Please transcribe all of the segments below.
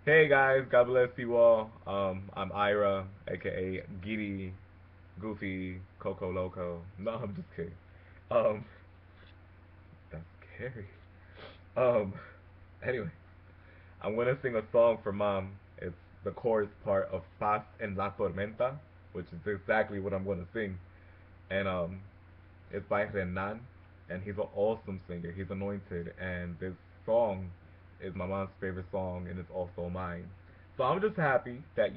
Hey guys, God bless you all. I'm Ira, aka Giddy, Goofy, Coco Loco. No, I'm just kidding. Um, that's scary. Um, anyway, I'm gonna sing a song for Mom. It's the chorus part of Paz en la Tormenta, which is exactly what I'm gonna sing. And it's by Renan, and he's an awesome singer. He's anointed, and this song is my mom's favorite song, and it's also mine. So I'm just happy that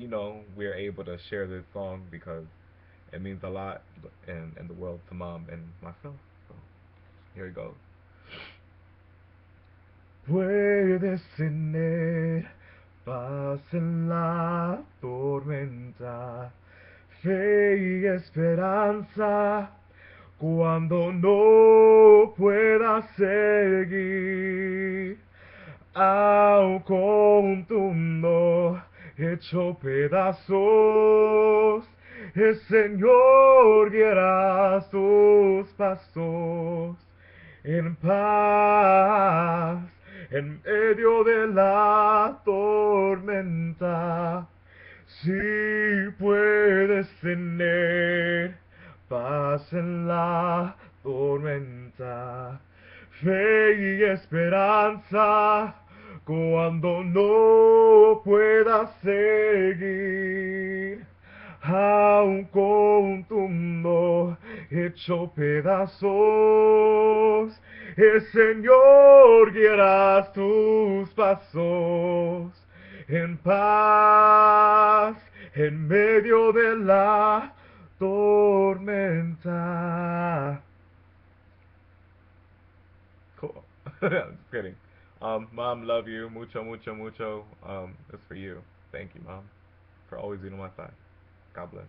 we're able to share this song because it means a lot in the world to mom and myself. So here it goes. Puedes tener paz en la tormenta, fe y esperanza cuando no puedas seguir, aun con tu mundo hecho pedazos, el Señor guiará tus pasos en paz en medio de la tormenta. Si puedes tener paz en la tormenta, fe y esperanza cuando no puedas seguir, aun con tu mundo hecho pedazos, el Señor guiará tus pasos en paz en medio de la tormenta. Cool. I'm just kidding. Mom, love you. Mucho, mucho, mucho. It's for you. Thank you, Mom, for always being on my side. God bless.